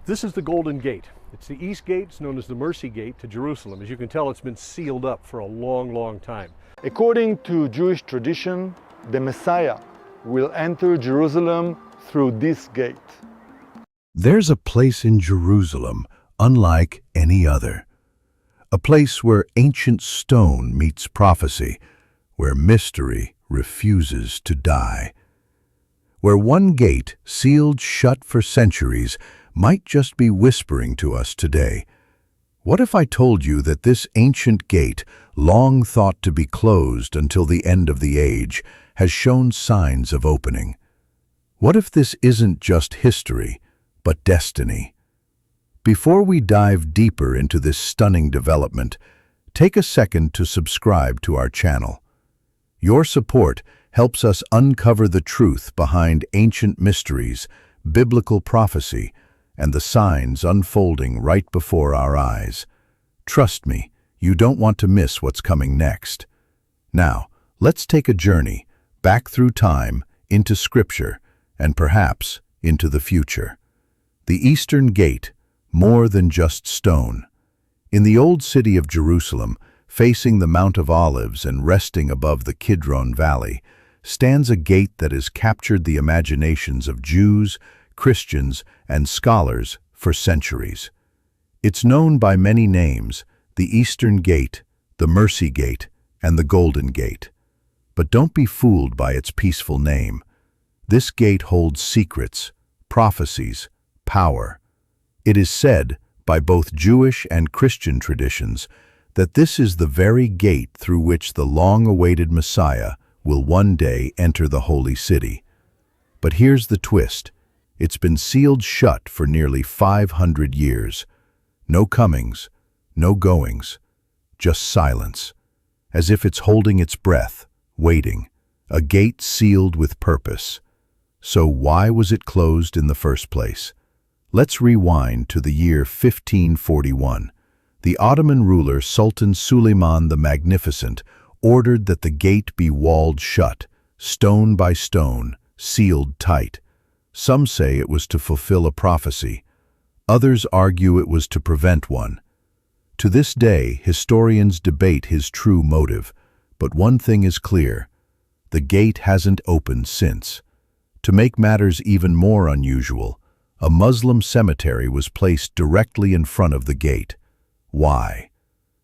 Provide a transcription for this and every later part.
This is the Golden Gate. It's the east gate. It's known as the Mercy Gate to Jerusalem. As you can tell, it's been sealed up for a long, long time. According to Jewish tradition, the Messiah will enter Jerusalem through this gate. There's a place in Jerusalem unlike any other. A place where ancient stone meets prophecy, where mystery refuses to die. Where one gate, sealed shut for centuries, might just be whispering to us today. What if I told you that this ancient gate, long thought to be closed until the end of the age, has shown signs of opening? What if this isn't just history, but destiny? Before we dive deeper into this stunning development, take a second to subscribe to our channel. Your support helps us uncover the truth behind ancient mysteries, biblical prophecy, and the signs unfolding right before our eyes. Trust me, you don't want to miss what's coming next. Now, let's take a journey back through time, into Scripture, and perhaps into the future. The Eastern Gate, more than just stone. In the old city of Jerusalem, facing the Mount of Olives and resting above the Kidron Valley, stands a gate that has captured the imaginations of Jews, Christians, and scholars for centuries. It's known by many names: the Eastern Gate, the Mercy Gate, and the Golden Gate. But don't be fooled by its peaceful name. This gate holds secrets, prophecies, power. It is said, by both Jewish and Christian traditions, that this is the very gate through which the long-awaited Messiah will one day enter the holy city. But here's the twist. It's been sealed shut for nearly 500 years. No comings, no goings, just silence, as if it's holding its breath, waiting, a gate sealed with purpose. So why was it closed in the first place? Let's rewind to the year 1541. The Ottoman ruler Sultan Suleiman the Magnificent ordered that the gate be walled shut, stone by stone, sealed tight. Some say it was to fulfill a prophecy. Others argue it was to prevent one. To this day, historians debate his true motive, but one thing is clear: the gate hasn't opened since. To make matters even more unusual, a Muslim cemetery was placed directly in front of the gate. Why?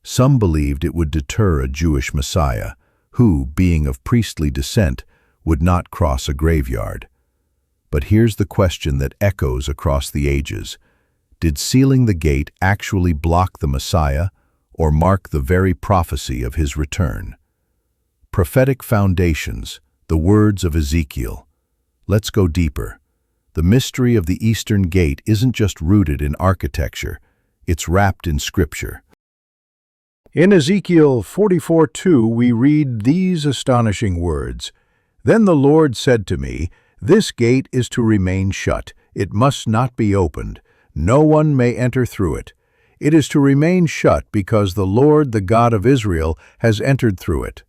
Some believed it would deter a Jewish Messiah, who, being of priestly descent, would not cross a graveyard. But here's the question that echoes across the ages. Did sealing the gate actually block the Messiah, or mark the very prophecy of his return? Prophetic foundations, the words of Ezekiel. Let's go deeper. The mystery of the Eastern Gate isn't just rooted in architecture, it's wrapped in Scripture. In Ezekiel 44:2 we read these astonishing words: "Then the Lord said to me, This gate is to remain shut. It must not be opened. No one may enter through it. It is to remain shut because the Lord, the God of Israel, has entered through it."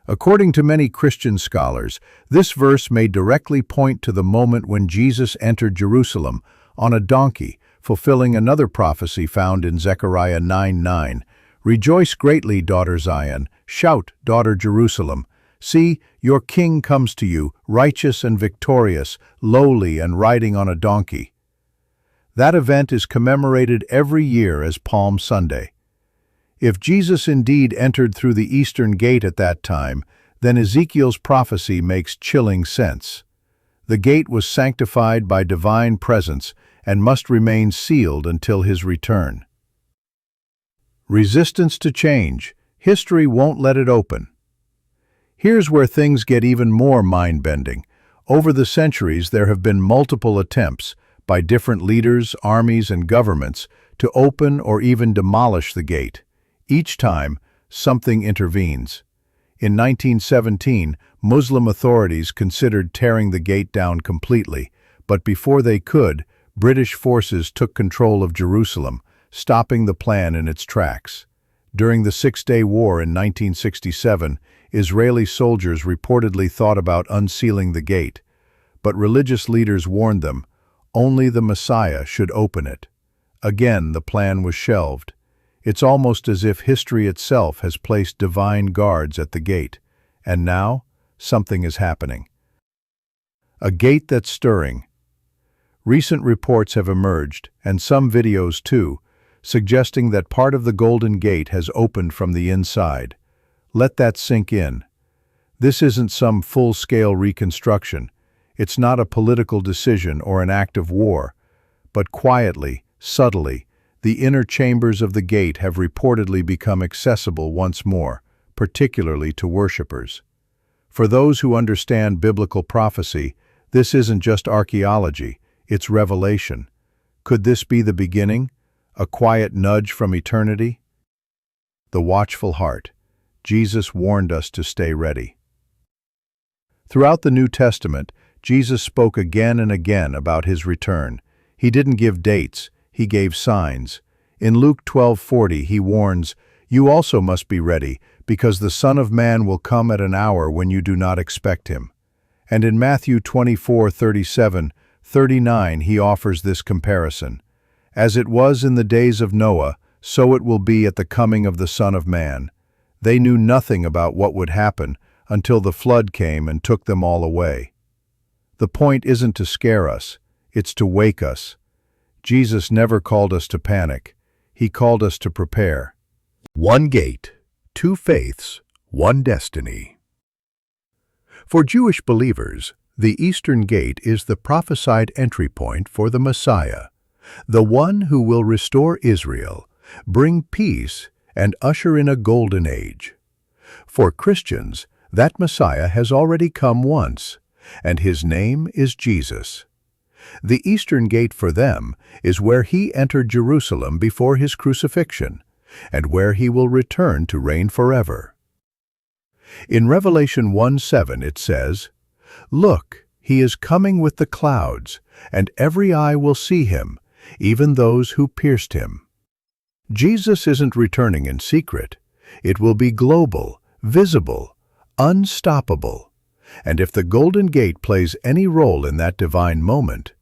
According to many Christian scholars, this verse may directly point to the moment when Jesus entered Jerusalem on a donkey, fulfilling another prophecy found in Zechariah 9:9. "Rejoice greatly, daughter Zion. Shout, daughter Jerusalem. See, your king comes to you, righteous and victorious, lowly and riding on a donkey." That event is commemorated every year as Palm Sunday. If Jesus indeed entered through the Eastern Gate at that time, then Ezekiel's prophecy makes chilling sense. The gate was sanctified by divine presence and must remain sealed until his return. Resistance to change. History won't let it open. Here's where things get even more mind-bending. Over the centuries, there have been multiple attempts by different leaders, armies, and governments to open or even demolish the gate. Each time, something intervenes. In 1917, Muslim authorities considered tearing the gate down completely, but before they could, British forces took control of Jerusalem, stopping the plan in its tracks. During the Six-Day War in 1967, Israeli soldiers reportedly thought about unsealing the gate, but religious leaders warned them, only the Messiah should open it. Again, the plan was shelved. It's almost as if history itself has placed divine guards at the gate. And now, something is happening. A gate that's stirring. Recent reports have emerged, and some videos too, suggesting that part of the Golden Gate has opened from the inside. Let that sink in. This isn't some full-scale reconstruction. It's not a political decision or an act of war. But quietly, subtly, the inner chambers of the gate have reportedly become accessible once more, particularly to worshippers. For those who understand biblical prophecy, this isn't just archaeology, it's revelation. Could this be the beginning? A quiet nudge from eternity? The watchful heart. Jesus warned us to stay ready. Throughout the New Testament, Jesus spoke again and again about his return. He didn't give dates, he gave signs. In Luke 12:40 he warns, "You also must be ready, because the Son of Man will come at an hour when you do not expect him." And in Matthew 24:37-39 he offers this comparison. "As it was in the days of Noah, so it will be at the coming of the Son of Man. They knew nothing about what would happen until the flood came and took them all away." The point isn't to scare us, it's to wake us. Jesus never called us to panic. He called us to prepare. One gate, two faiths, one destiny. For Jewish believers, the Eastern Gate is the prophesied entry point for the Messiah, the one who will restore Israel, bring peace, and usher in a golden age. For Christians, that Messiah has already come once, and his name is Jesus. The Eastern Gate for them is where he entered Jerusalem before his crucifixion, and where he will return to reign forever. In Revelation 1:7 it says, "Look, he is coming with the clouds, and every eye will see him, even those who pierced him." Jesus isn't returning in secret. It will be global, visible, unstoppable. And if the Golden Gate plays any role in that divine moment,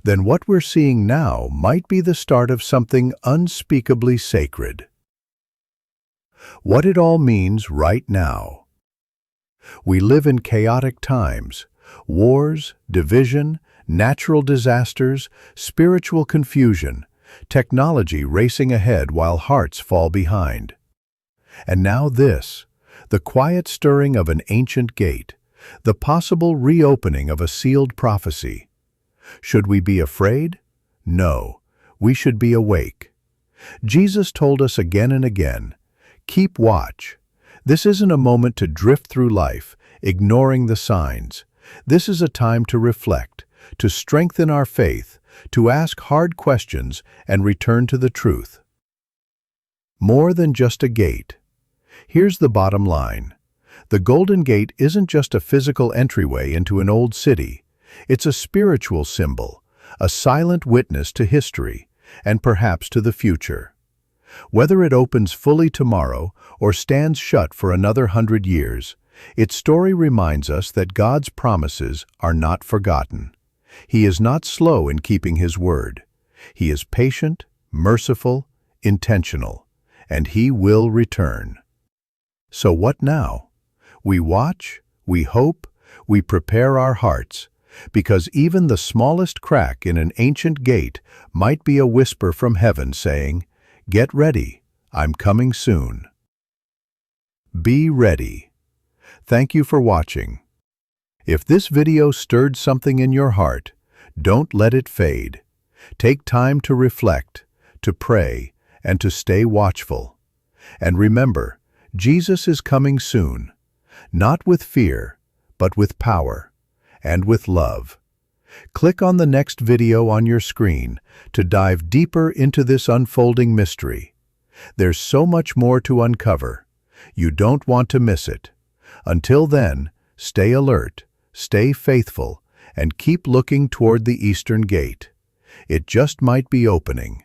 then what we're seeing now might be the start of something unspeakably sacred. What it all means right now. We live in chaotic times. Wars, division, natural disasters, spiritual confusion, technology racing ahead while hearts fall behind. And now this, the quiet stirring of an ancient gate, the possible reopening of a sealed prophecy. Should we be afraid? No, we should be awake. Jesus told us again and again, keep watch. This isn't a moment to drift through life, ignoring the signs. This is a time to reflect, to strengthen our faith, to ask hard questions and return to the truth. More than just a gate. Here's the bottom line. The Golden Gate isn't just a physical entryway into an old city. It's a spiritual symbol, a silent witness to history, and perhaps to the future. Whether it opens fully tomorrow or stands shut for another 100 years, its story reminds us that God's promises are not forgotten. He is not slow in keeping His word. He is patient, merciful, intentional, and He will return. So what now? We watch, we hope, we prepare our hearts, because even the smallest crack in an ancient gate might be a whisper from heaven saying, "Get ready, I'm coming soon." Be ready. Thank you for watching. If this video stirred something in your heart, don't let it fade. Take time to reflect, to pray, and to stay watchful. And remember, Jesus is coming soon, not with fear, but with power, and with love. Click on the next video on your screen to dive deeper into this unfolding mystery. There's so much more to uncover. You don't want to miss it. Until then, stay alert, stay faithful, and keep looking toward the Eastern Gate. It just might be opening.